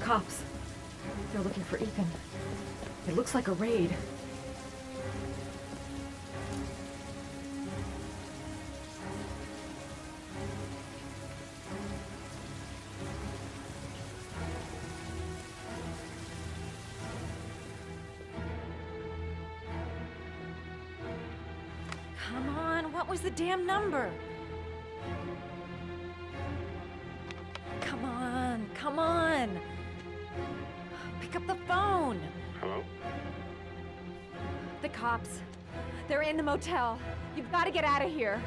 cops. They're looking for Ethan. It looks like a raid. Come on, what was the damn number? Come on, come on. Pick up the phone. Hello? The cops. They're in the motel. You've got to get out of here.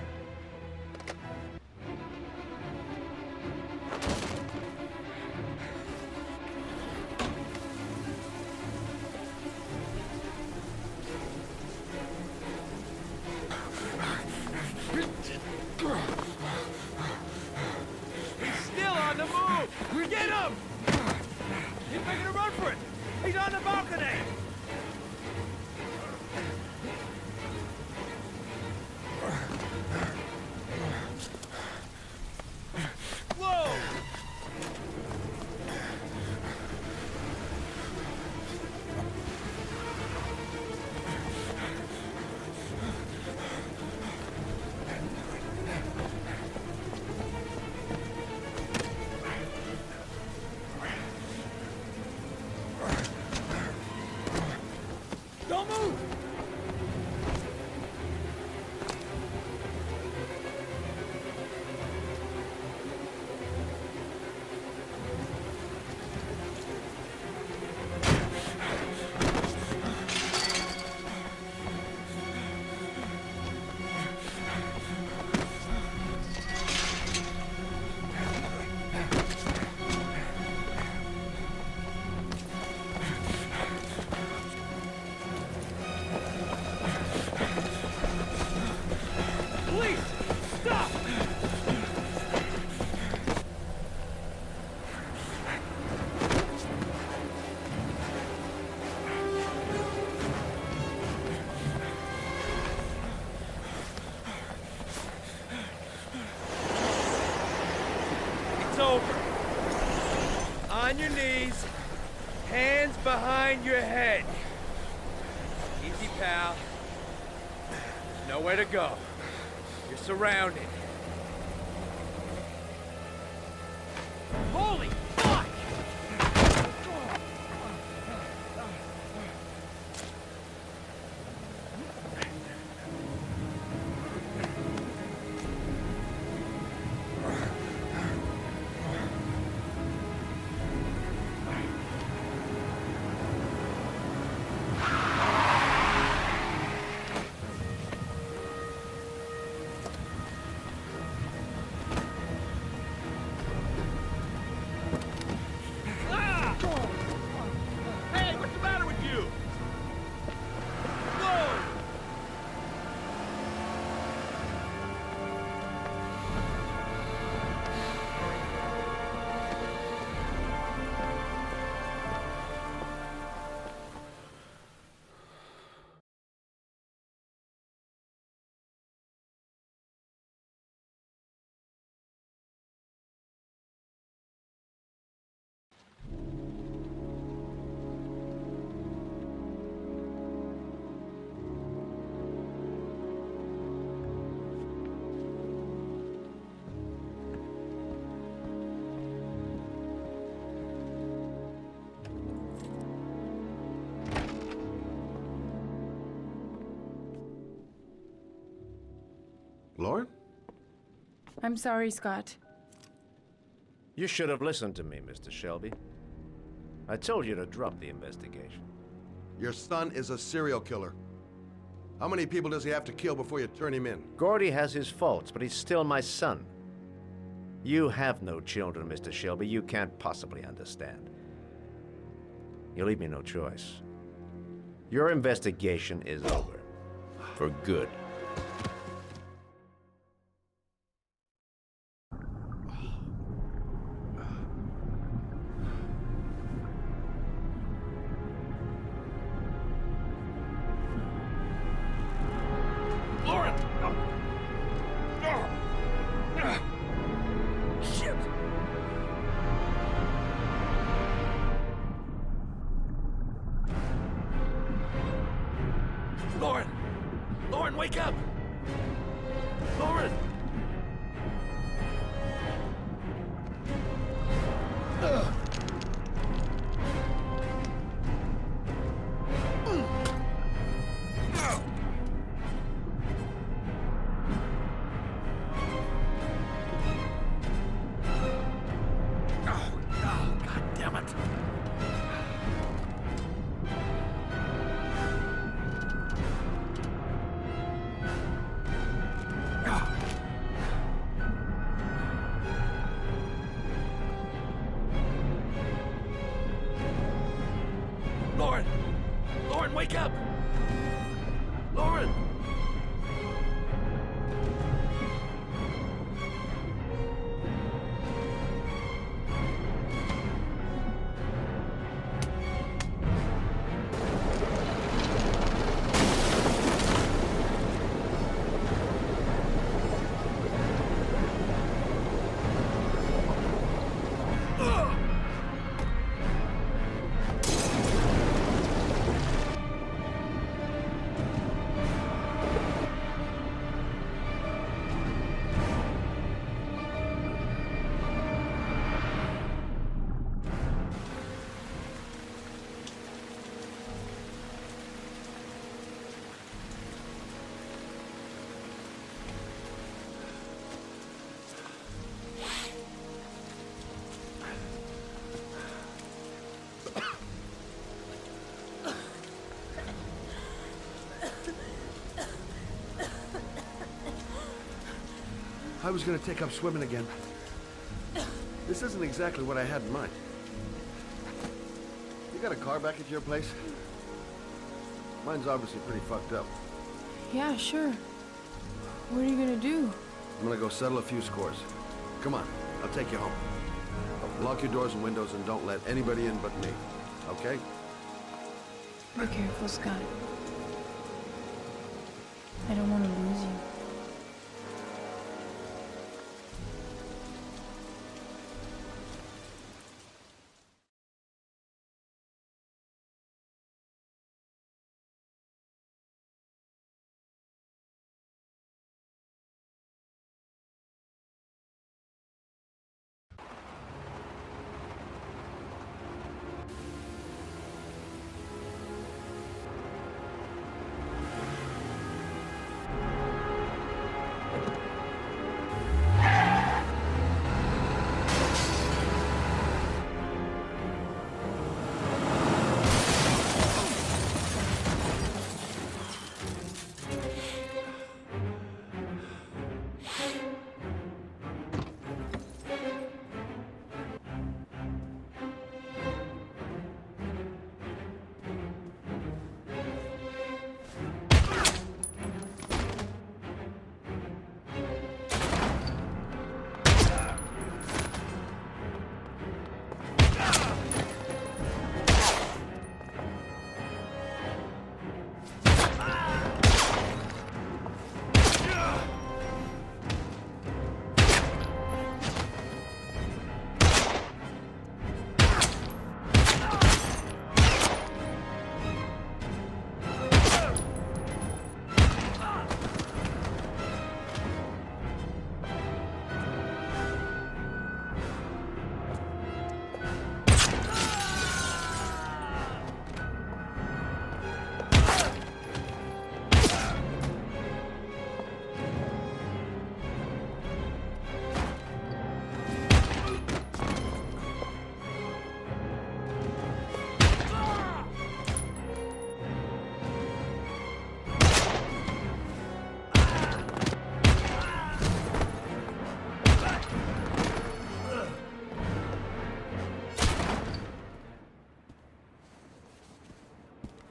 He's still on the move! Get him! He's making a run for it! He's on the balcony! Whoa! Don't move! Police! Stop! It's over. On your knees, hands behind your head. Easy, pal. Nowhere to go. You're surrounded. Holy fuck! Ah! Hey, what's the matter with you? Whoa! Lauren? I'm sorry, Scott. You should have listened to me, Mr. Shelby. I told you to drop the investigation. Your son is a serial killer. How many people does he have to kill before you turn him in? Gordy has his faults, but he's still my son. You have no children, Mr. Shelby. You can't possibly understand. You leave me no choice. Your investigation is over. For good. Lauren! Shit! wake up! Lauren! Lauren! Lauren, wake up! Lauren! I was gonna take up swimming again. This isn't exactly what I had in mind. You got a car back at your place? Mine's obviously pretty fucked up. Yeah, sure. What are you gonna do? I'm gonna go settle a few scores. Come on, I'll take you home. Lock your doors and windows and don't let anybody in but me, okay? Be careful, Scott. I don't want to lose you.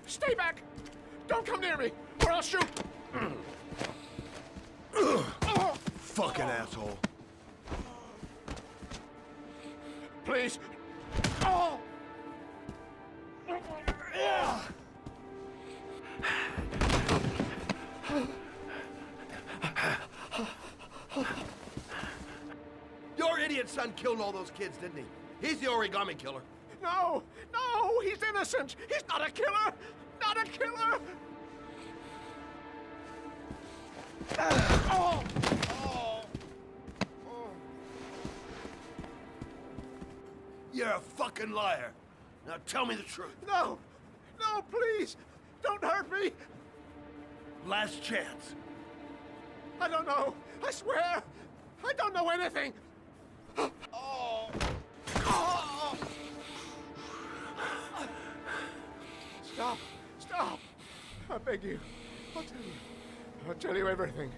Stay back! Don't come near me, or I'll shoot! Fucking asshole. Please! Oh! Your idiot son killed all those kids, didn't he? He's the origami killer. No! No! He's innocent! He's not a killer! Not a killer! You're a fucking liar. Now tell me the truth. No! No, please! Don't hurt me! Last chance. I don't know! I swear! I don't know anything! Stop! Stop! I beg you. I'll tell you. I'll tell you everything.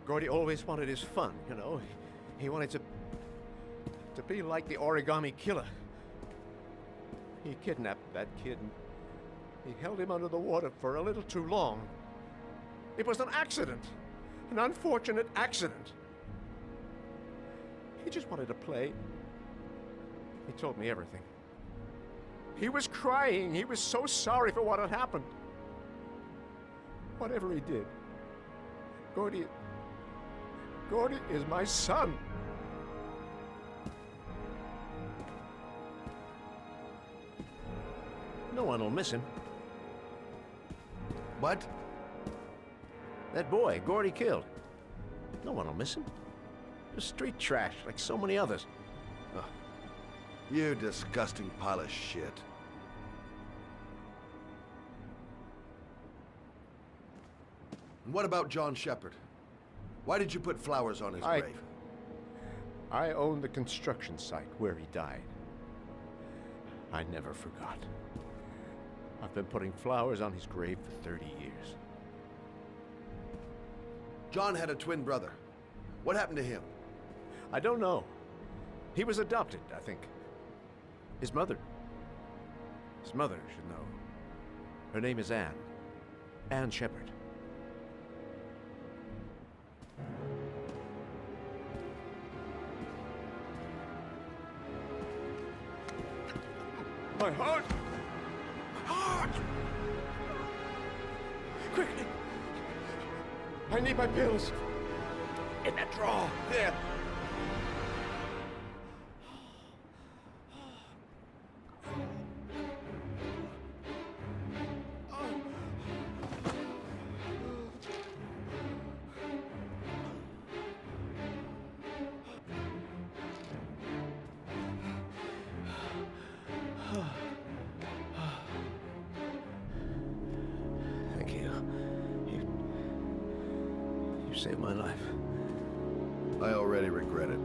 Gordy always wanted his fun, you know. He wanted to be like the origami killer. He kidnapped that kid and he held him under the water for a little too long. It was an accident. An unfortunate accident. He just wanted to play. He told me everything. He was crying. He was so sorry for what had happened. Whatever he did, Gordy is my son. No one will miss him. What? That boy, Gordy killed. No one will miss him. Just street trash, like so many others. You disgusting pile of shit. And what about John Shepard? Why did you put flowers on his grave? I own the construction site where he died. I never forgot. I've been putting flowers on his grave for 30 years. John had a twin brother. What happened to him? I don't know. He was adopted, I think. His mother should know. Her name is Anne. Anne Shepard. My heart! My heart! Quickly! I need my pills. In that drawer. There. Thank you. You saved my life. I already regret it.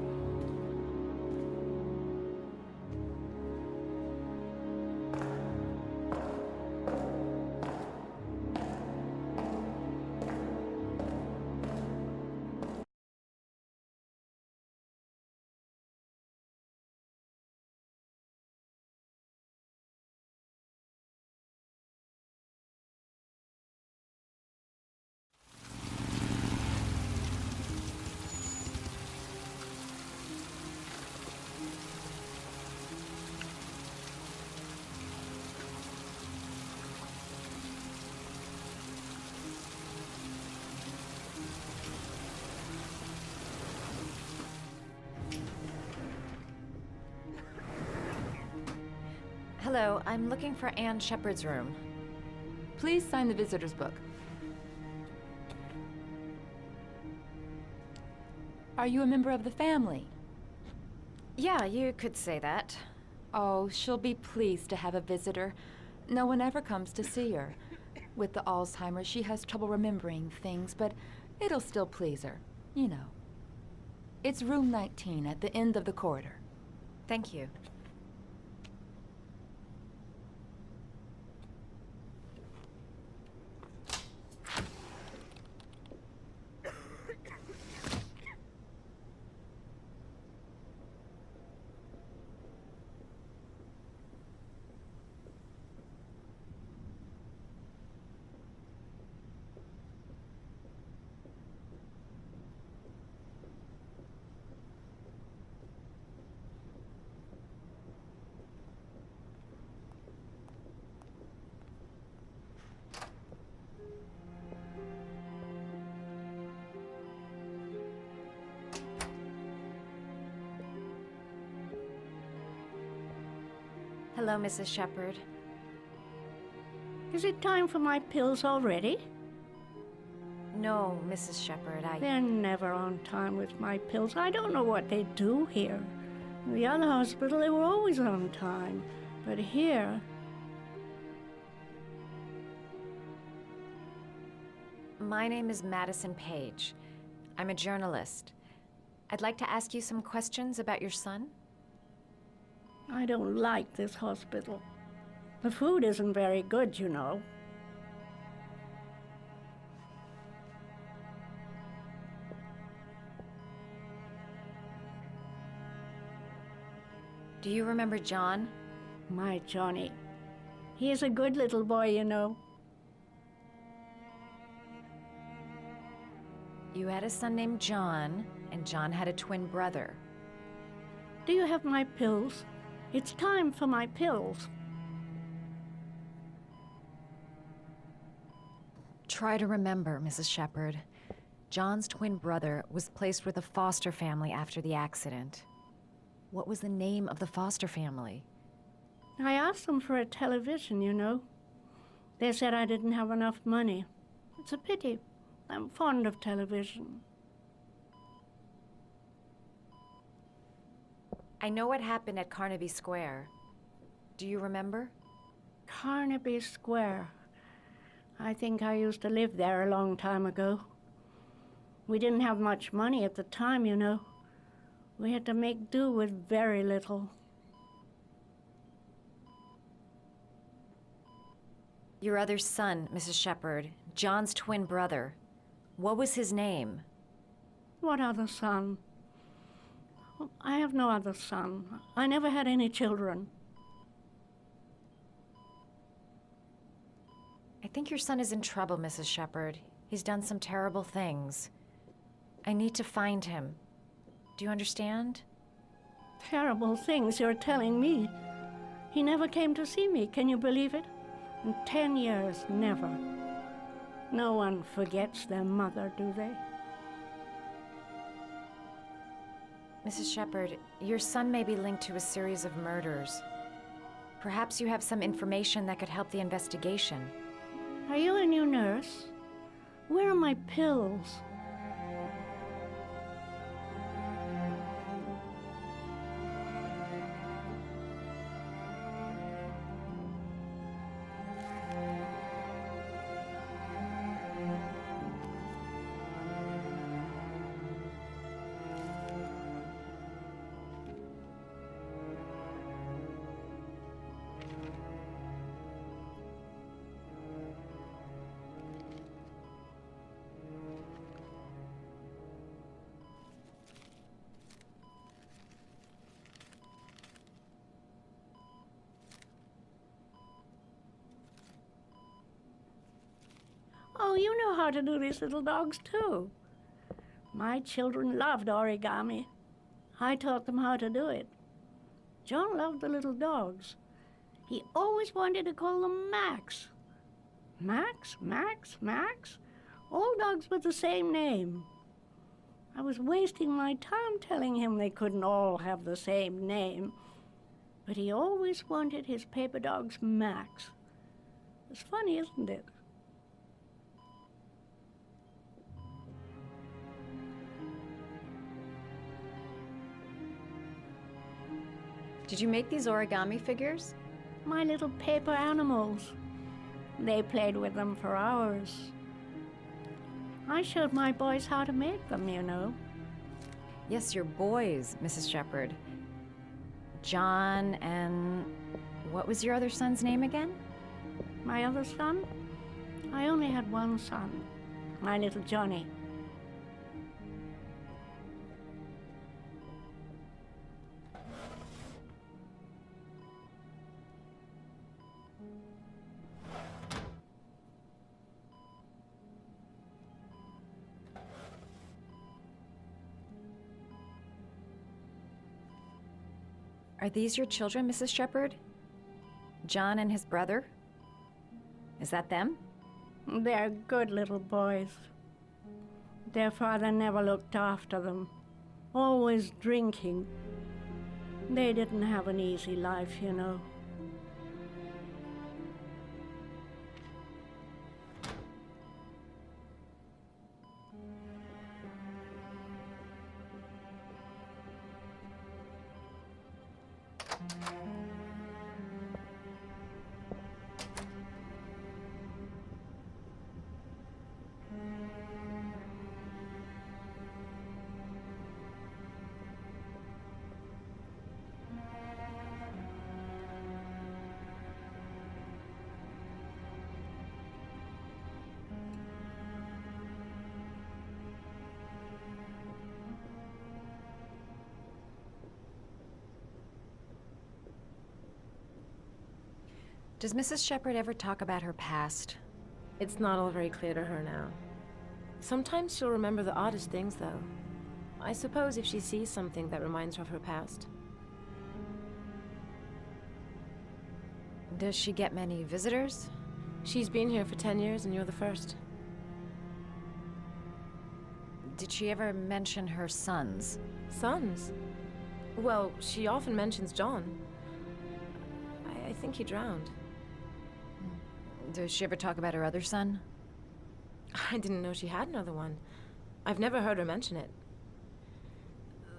Hello, I'm looking for Anne Shepard's room. Please sign the visitor's book. Are you a member of the family? Yeah, you could say that. Oh, she'll be pleased to have a visitor. No one ever comes to see her. With the Alzheimer's, she has trouble remembering things, but it'll still please her, you know. It's room 19 at the end of the corridor. Thank you. Hello, Mrs. Shepherd. Is it time for my pills already? No, Mrs. Shepherd, They're never on time with my pills. I don't know what they do here. In the other hospital, they were always on time. But here... My name is Madison Page. I'm a journalist. I'd like to ask you some questions about your son. I don't like this hospital. The food isn't very good, you know. Do you remember John? My Johnny. He is a good little boy, you know. You had a son named John, and John had a twin brother. Do you have my pills? It's time for my pills. Try to remember, Mrs. Shepherd. John's twin brother was placed with a foster family after the accident. What was the name of the foster family? I asked them for a television, you know. They said I didn't have enough money. It's a pity. I'm fond of television. I know what happened at Carnaby Square. Do you remember? Carnaby Square. I think I used to live there a long time ago. We didn't have much money at the time, you know. We had to make do with very little. Your other son, Mrs. Shepherd, John's twin brother. What was his name? What other son? I have no other son. I never had any children. I think your son is in trouble, Mrs. Shepherd. He's done some terrible things. I need to find him. Do you understand? Terrible things you're telling me. He never came to see me, can you believe it? In 10 years, never. No one forgets their mother, do they? Mrs. Shepherd, your son may be linked to a series of murders. Perhaps you have some information that could help the investigation. Are you a new nurse? Where are my pills? Oh, you know how to do these little dogs, too. My children loved origami. I taught them how to do it. John loved the little dogs. He always wanted to call them Max. Max, Max, Max. All dogs with the same name. I was wasting my time telling him they couldn't all have the same name. But he always wanted his paper dogs Max. It's funny, isn't it? Did you make these origami figures? My little paper animals. They played with them for hours. I showed my boys how to make them, you know. Yes, your boys, Mrs. Shepherd. John and... what was your other son's name again? My other son? I only had one son, my little Johnny. Are these your children, Mrs. Shepherd? John and his brother? Is that them? They're good little boys. Their father never looked after them, always drinking. They didn't have an easy life, you know. Does Mrs. Shepherd ever talk about her past? It's not all very clear to her now. Sometimes she'll remember the oddest things, though. I suppose if she sees something that reminds her of her past. Does she get many visitors? She's been here for 10 years, and you're the first. Did she ever mention her sons? Sons? Well, she often mentions John. I think he drowned. Does she ever talk about her other son? I didn't know she had another one. I've never heard her mention it.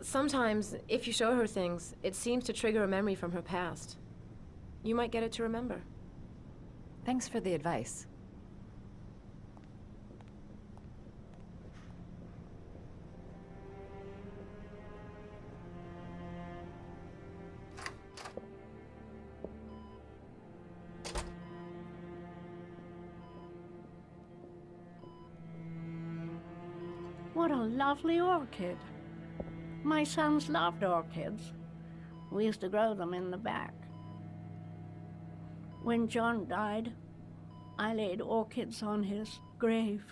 Sometimes, if you show her things, it seems to trigger a memory from her past. You might get it to remember. Thanks for the advice. What a lovely orchid. My sons loved orchids. We used to grow them in the back. When John died, I laid orchids on his grave.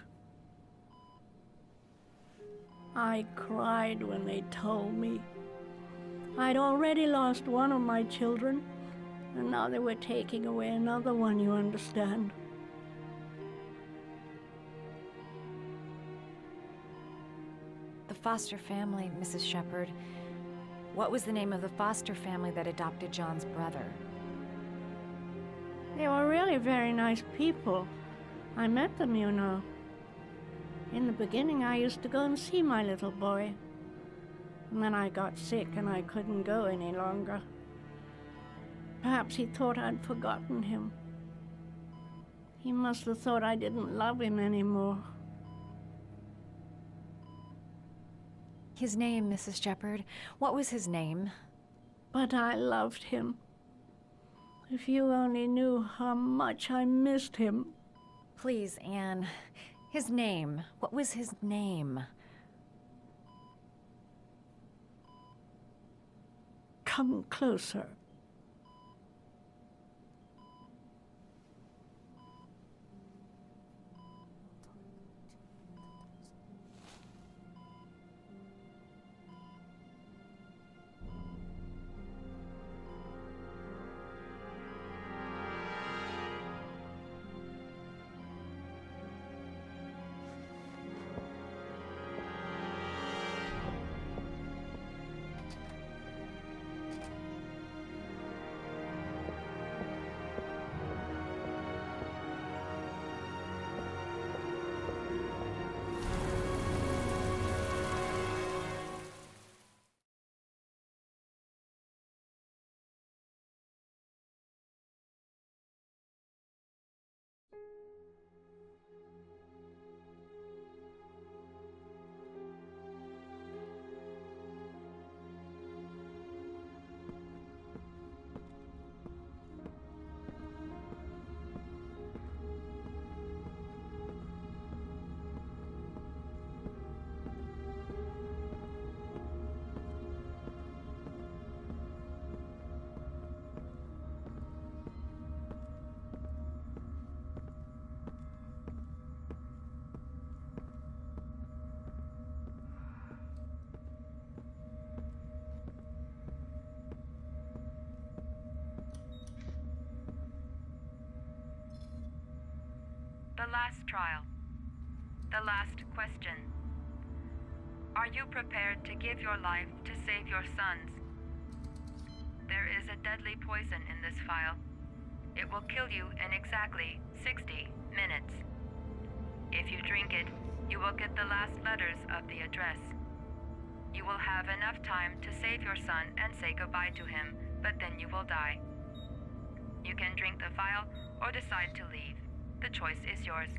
I cried when they told me. I'd already lost one of my children, and now they were taking away another one, you understand. The foster family, Mrs. Shepherd. What was the name of the foster family that adopted John's brother? They were really very nice people. I met them, you know. In the beginning, I used to go and see my little boy. And then I got sick and I couldn't go any longer. Perhaps he thought I'd forgotten him. He must have thought I didn't love him anymore. His name, Mrs. Shepherd. What was his name? But I loved him. If you only knew how much I missed him. Please, Anne. His name. What was his name? Come closer. The last trial. The last question. Are you prepared to give your life to save your sons? There is a deadly poison in this vial. It will kill you in exactly 60 minutes. If you drink it, you will get the last letters of the address. You will have enough time to save your son and say goodbye to him but then you will die. You can drink the vial or decide to leave. The choice is yours.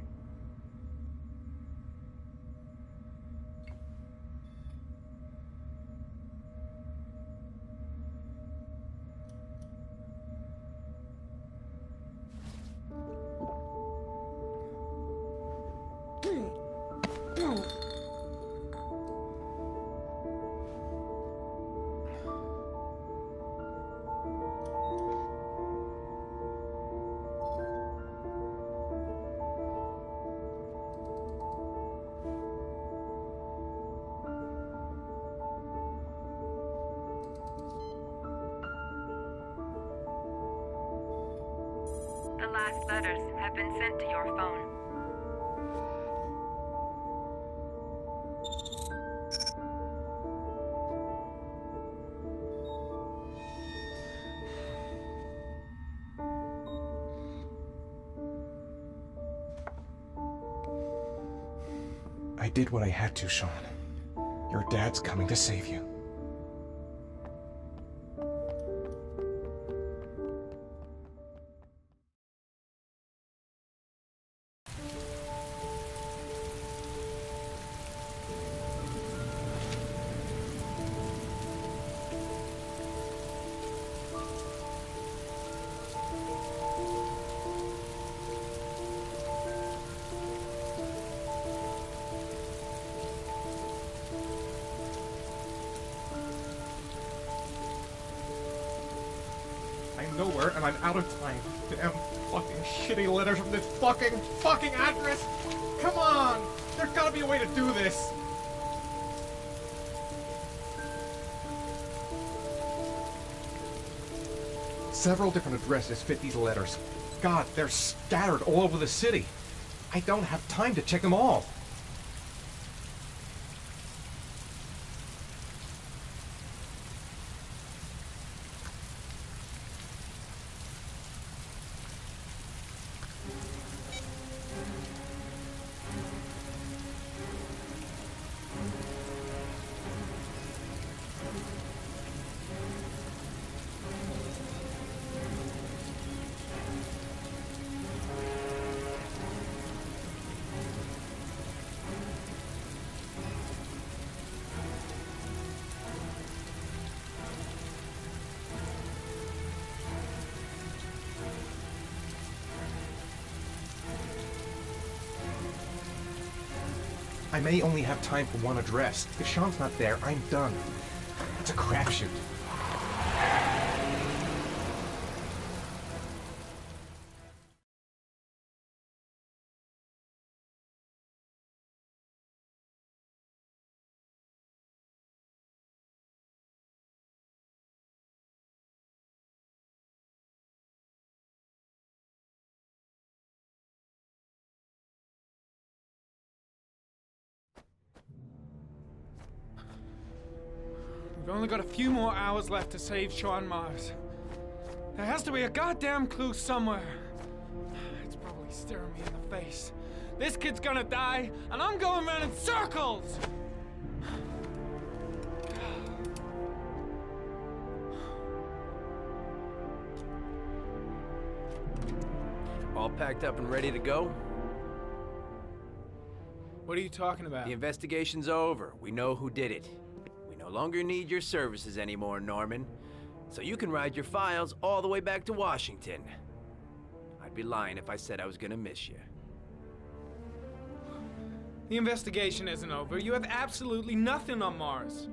The last letters have been sent to your phone. I did what I had to, Sean. Your dad's coming to save you. I'm nowhere, and I'm out of time. Damn fucking shitty letters from this fucking address! Come on! There's gotta be a way to do this! Several different addresses fit these letters. God, they're scattered all over the city. I don't have time to check them all. I may only have time for one address. If Sean's not there, I'm done. It's a crapshoot. We've only got a few more hours left to save Sean Mars. There has to be a goddamn clue somewhere. It's probably staring me in the face. This kid's gonna die, and I'm going around in circles! All packed up and ready to go? What are you talking about? The investigation's over. We know who did it. We no longer need your services anymore, Norman. So you can ride your files all the way back to Washington. I'd be lying if I said I was gonna miss you. The investigation isn't over. You have absolutely nothing on Mars.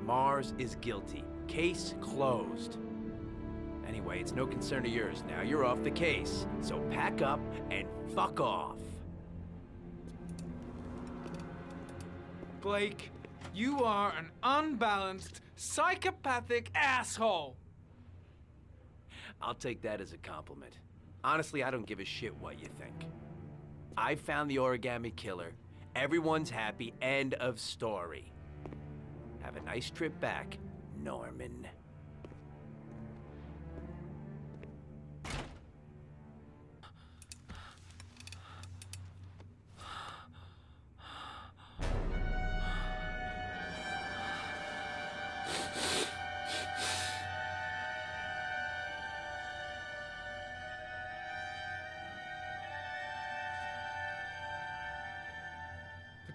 Mars is guilty. Case closed. Anyway, it's no concern of yours now. You're off the case. So pack up and fuck off. Blake, you are an unbalanced, psychopathic asshole. I'll take that as a compliment. Honestly, I don't give a shit what you think. I found the origami killer. Everyone's happy. End of story. Have a nice trip back, Norman.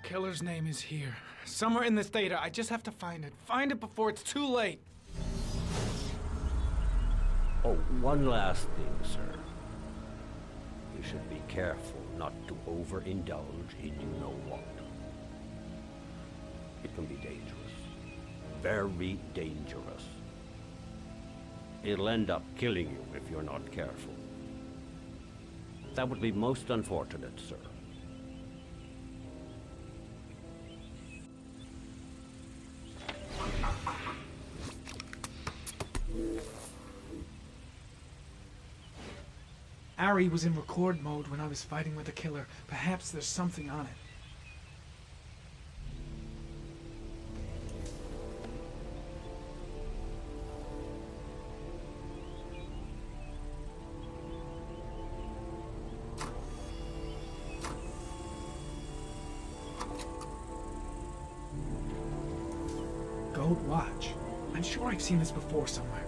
killer's name is here. Somewhere in this data. I just have to find it. Find it before it's too late. Oh, one last thing, sir. You should be careful not to overindulge in you-know-what. It can be dangerous. Very dangerous. It'll end up killing you if you're not careful. That would be most unfortunate, sir. Ari was in record mode when I was fighting with the killer. Perhaps there's something on it. Gold watch. I'm sure I've seen this before somewhere.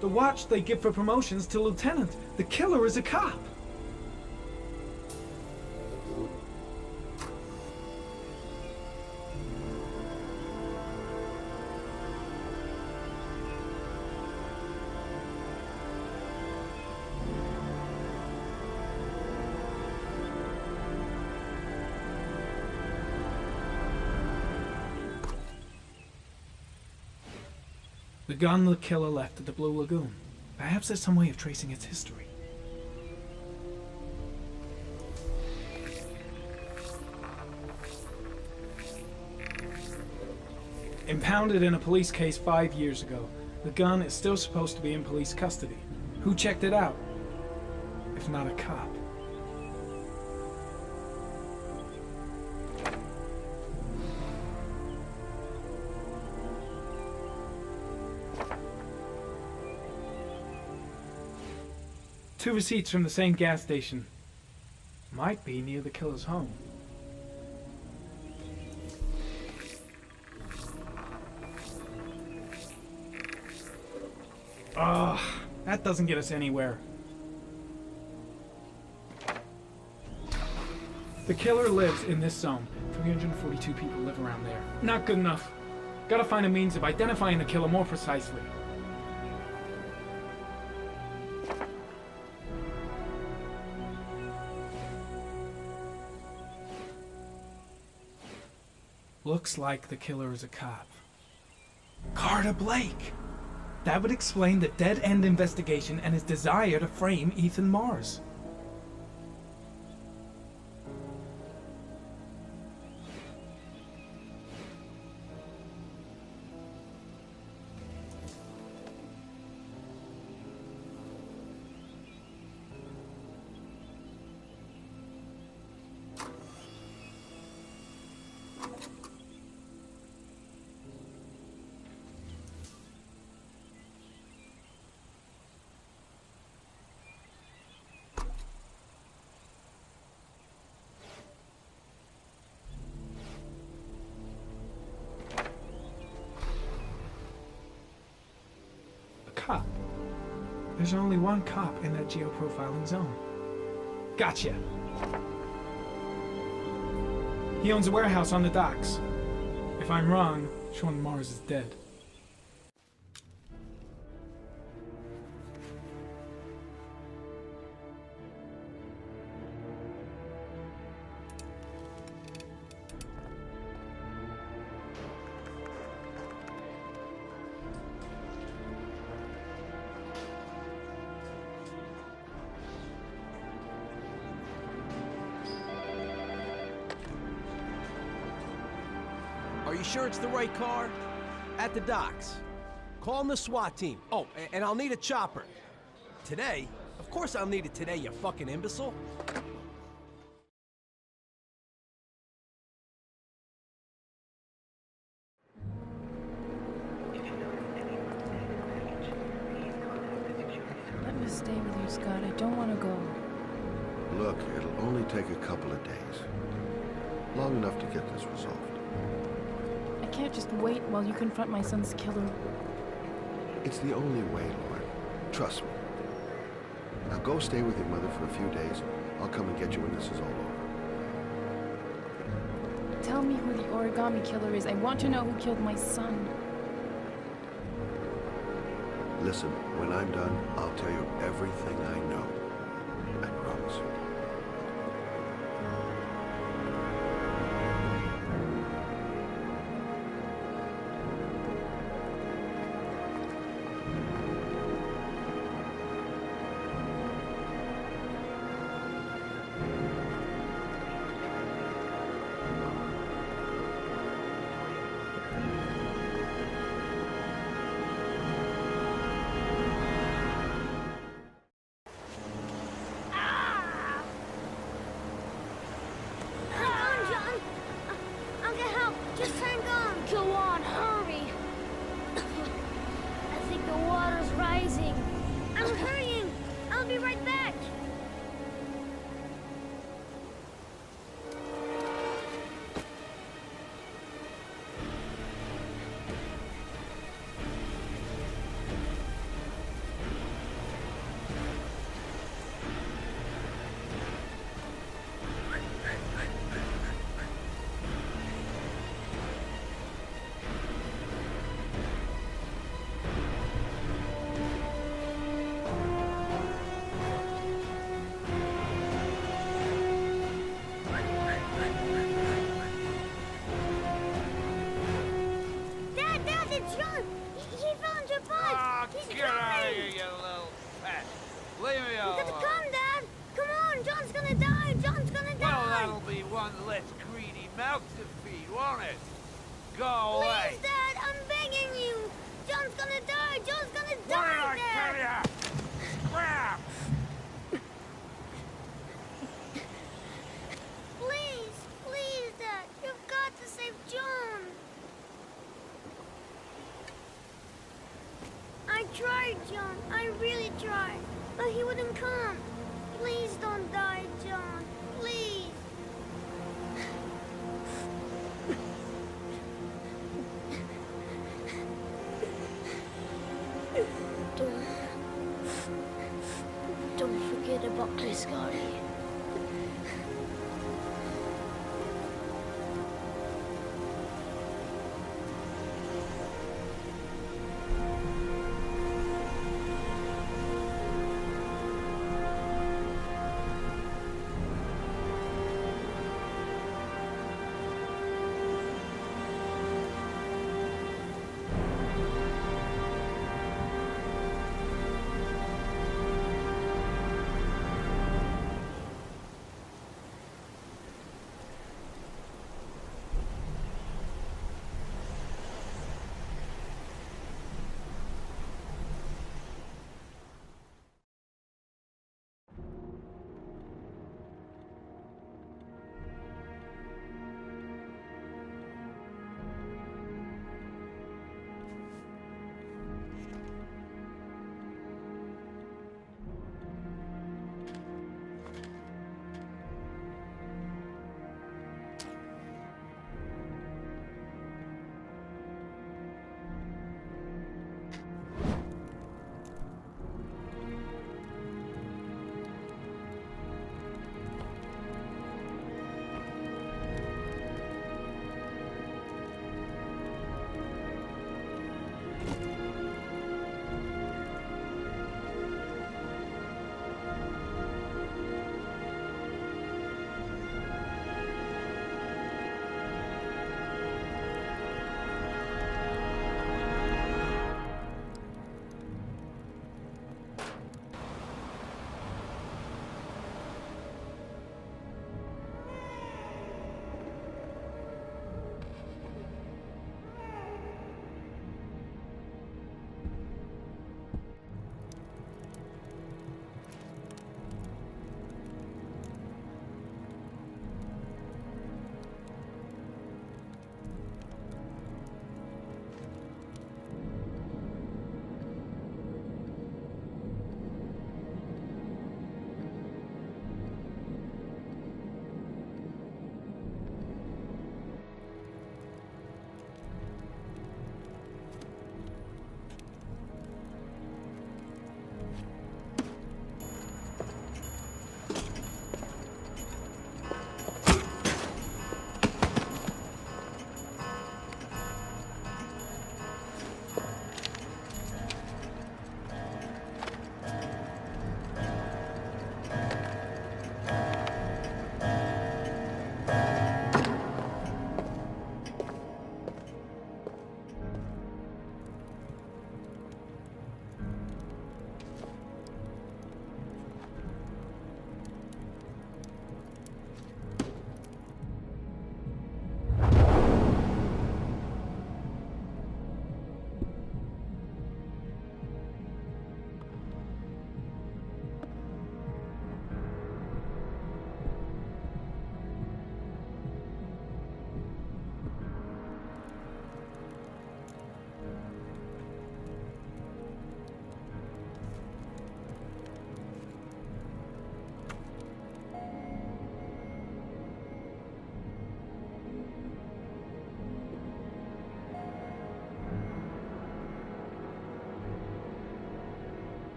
The watch they give for promotions to lieutenant. The killer is a cop. The gun the killer left at the Blue Lagoon. Perhaps there's some way of tracing its history. Impounded in a police case 5 years ago, the gun is still supposed to be in police custody. Who checked it out? If not a cop. Two receipts from the same gas station. Might be near the killer's home. Ugh, that doesn't get us anywhere. The killer lives in this zone. 342 people live around there. Not good enough. Gotta find a means of identifying the killer more precisely. Looks like the killer is a cop. Carter Blake! That would explain the dead-end investigation and his desire to frame Ethan Mars. Cop. There's only one cop in that geoprofiling zone. Gotcha. He owns a warehouse on the docks. If I'm wrong, Sean Mars is dead. Are you sure it's the right car? At the docks. Calling the SWAT team. Oh, and I'll need a chopper. Today? Of course I'll need it today, you fucking imbecile. Let me stay with you, Scott. I don't want to go. Look, it'll only take a couple of days. Long enough to get this resolved. I can't just wait while you confront my son's killer. It's the only way, Lauren. Trust me. Now go stay with your mother for a few days. I'll come and get you when this is all over. Tell me who the origami killer is. I want to know who killed my son. Listen, when I'm done, I'll tell you everything I know. I promise. I tried, John. I really tried. But he wouldn't come.